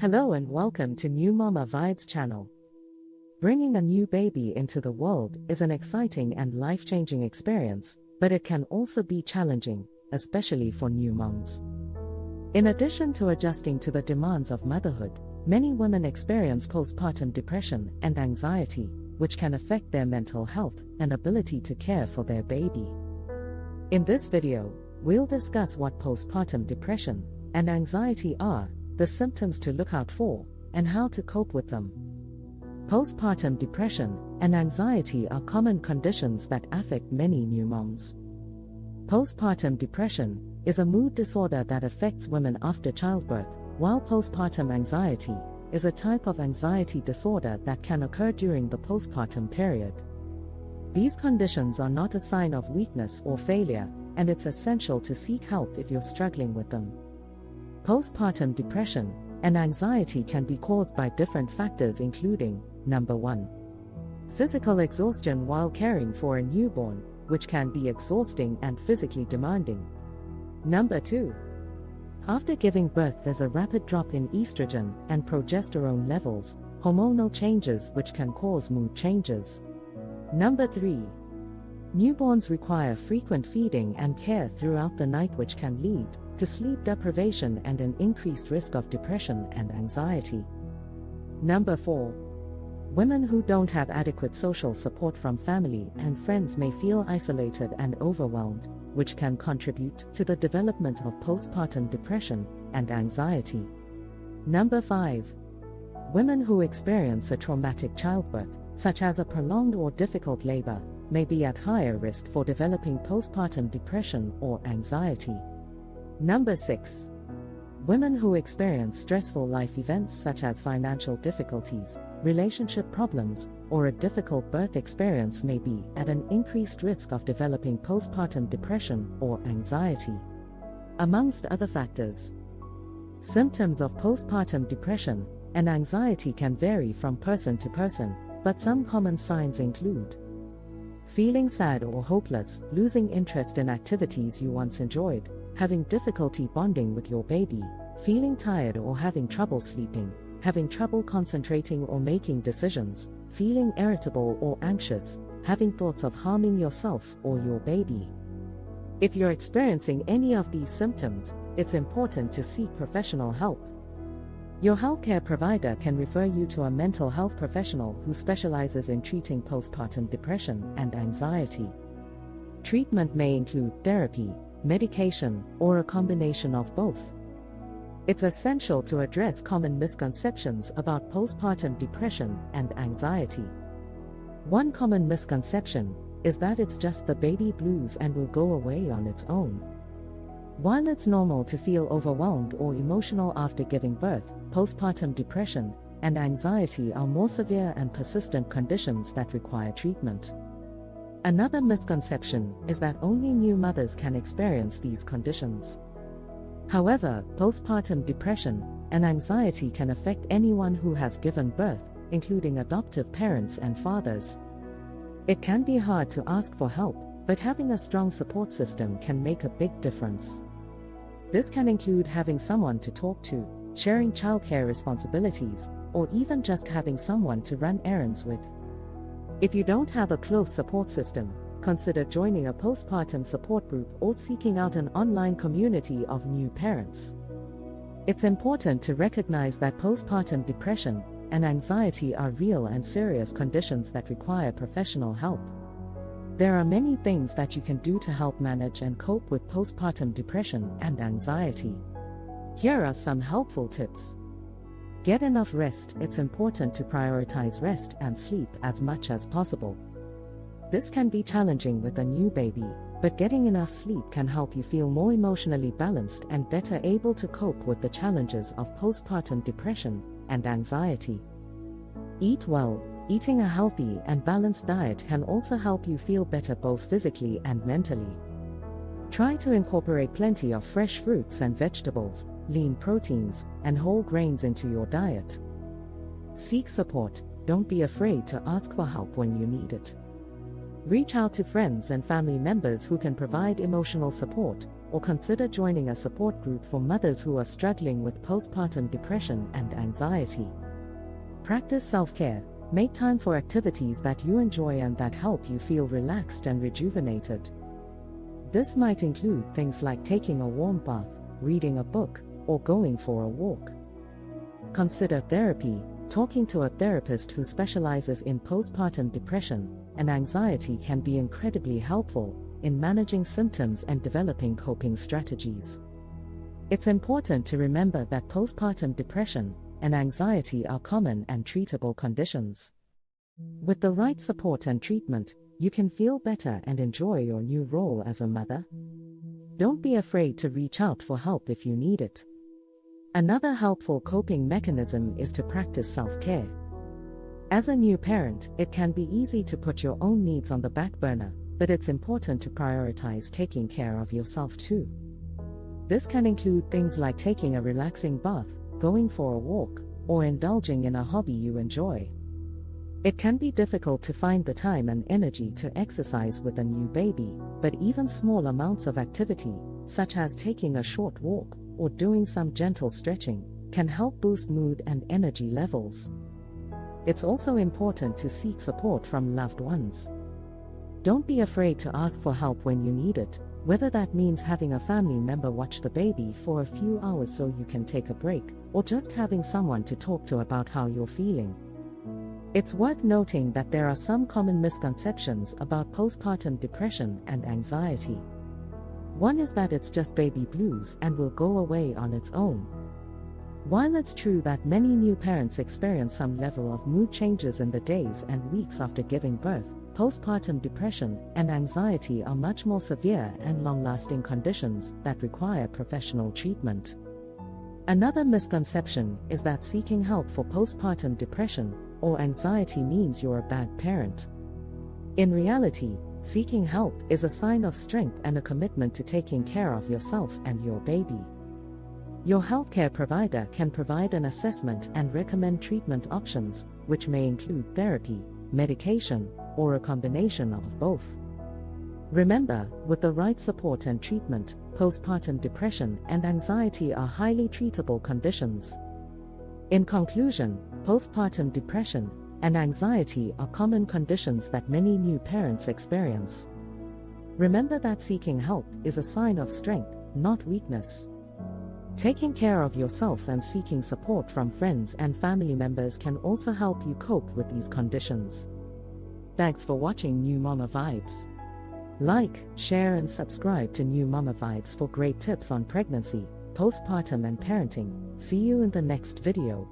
Hello and welcome to New Mama Vibes channel. Bringing a new baby into the world is an exciting and life-changing experience, but it can also be challenging, especially for new moms. In addition to adjusting to the demands of motherhood, many women experience postpartum depression and anxiety, which can affect their mental health and ability to care for their baby. In this video, we'll discuss what postpartum depression and anxiety are, the symptoms to look out for, and how to cope with them. Postpartum depression and anxiety are common conditions that affect many new moms. Postpartum depression is a mood disorder that affects women after childbirth, while postpartum anxiety is a type of anxiety disorder that can occur during the postpartum period. These conditions are not a sign of weakness or failure, and it's essential to seek help if you're struggling with them. Postpartum depression and anxiety can be caused by different factors including, number 1. Physical exhaustion while caring for a newborn, which can be exhausting and physically demanding. Number 2. After giving birth, there's a rapid drop in estrogen and progesterone levels, hormonal changes which can cause mood changes. Number 3. Newborns require frequent feeding and care throughout the night, which can lead to sleep deprivation and an increased risk of depression and anxiety. Number 4. Women who don't have adequate social support from family and friends may feel isolated and overwhelmed, which can contribute to the development of postpartum depression and anxiety. Number 5. Women who experience a traumatic childbirth, such as a prolonged or difficult labor, may be at higher risk for developing postpartum depression or anxiety. Number 6. Women who experience stressful life events such as financial difficulties, relationship problems, or a difficult birth experience may be at an increased risk of developing postpartum depression or anxiety, amongst other factors. Symptoms of postpartum depression and anxiety can vary from person to person, but some common signs include feeling sad or hopeless, losing interest in activities you once enjoyed, having difficulty bonding with your baby, feeling tired or having trouble sleeping, having trouble concentrating or making decisions, feeling irritable or anxious, having thoughts of harming yourself or your baby. If you're experiencing any of these symptoms, it's important to seek professional help. Your healthcare provider can refer you to a mental health professional who specializes in treating postpartum depression and anxiety. Treatment may include therapy, medication, or a combination of both. It's essential to address common misconceptions about postpartum depression and anxiety. One common misconception is that it's just the baby blues and will go away on its own. While it's normal to feel overwhelmed or emotional after giving birth, postpartum depression and anxiety are more severe and persistent conditions that require treatment. Another misconception is that only new mothers can experience these conditions. However, postpartum depression and anxiety can affect anyone who has given birth, including adoptive parents and fathers. It can be hard to ask for help, but having a strong support system can make a big difference. This can include having someone to talk to, sharing childcare responsibilities, or even just having someone to run errands with. If you don't have a close support system, consider joining a postpartum support group or seeking out an online community of new parents. It's important to recognize that postpartum depression and anxiety are real and serious conditions that require professional help. There are many things that you can do to help manage and cope with postpartum depression and anxiety. Here are some helpful tips. Get enough rest. It's important to prioritize rest and sleep as much as possible. This can be challenging with a new baby, but getting enough sleep can help you feel more emotionally balanced and better able to cope with the challenges of postpartum depression and anxiety. Eat well. Eating a healthy and balanced diet can also help you feel better both physically and mentally. Try to incorporate plenty of fresh fruits and vegetables, lean proteins, and whole grains into your diet. Seek support. Don't be afraid to ask for help when you need it. Reach out to friends and family members who can provide emotional support, or consider joining a support group for mothers who are struggling with postpartum depression and anxiety. Practice self-care. Make time for activities that you enjoy and that help you feel relaxed and rejuvenated. This might include things like taking a warm bath, reading a book, or going for a walk. Consider therapy. Talking to a therapist who specializes in postpartum depression and anxiety can be incredibly helpful in managing symptoms and developing coping strategies. It's important to remember that postpartum depression and anxiety are common and treatable conditions. With the right support and treatment, you can feel better and enjoy your new role as a mother. Don't be afraid to reach out for help if you need it. Another helpful coping mechanism is to practice self-care. As a new parent, it can be easy to put your own needs on the back burner, but it's important to prioritize taking care of yourself too. This can include things like taking a relaxing bath, going for a walk, or indulging in a hobby you enjoy. It can be difficult to find the time and energy to exercise with a new baby, but even small amounts of activity, such as taking a short walk or doing some gentle stretching, can help boost mood and energy levels. It's also important to seek support from loved ones. Don't be afraid to ask for help when you need it, whether that means having a family member watch the baby for a few hours so you can take a break, or just having someone to talk to about how you're feeling. It's worth noting that there are some common misconceptions about postpartum depression and anxiety. One is that it's just baby blues and will go away on its own. While it's true that many new parents experience some level of mood changes in the days and weeks after giving birth, postpartum depression and anxiety are much more severe and long-lasting conditions that require professional treatment. Another misconception is that seeking help for postpartum depression or anxiety means you're a bad parent. In reality, seeking help is a sign of strength and a commitment to taking care of yourself and your baby. Your healthcare provider can provide an assessment and recommend treatment options, which may include therapy, medication, or a combination of both. Remember, with the right support and treatment, postpartum depression and anxiety are highly treatable conditions. In conclusion, postpartum depression and anxiety are common conditions that many new parents experience. Remember that seeking help is a sign of strength, not weakness. Taking care of yourself and seeking support from friends and family members can also help you cope with these conditions. Thanks for watching New Mama Vibes. Like, share and subscribe to New Mama Vibes for great tips on pregnancy, postpartum and parenting. See you in the next video.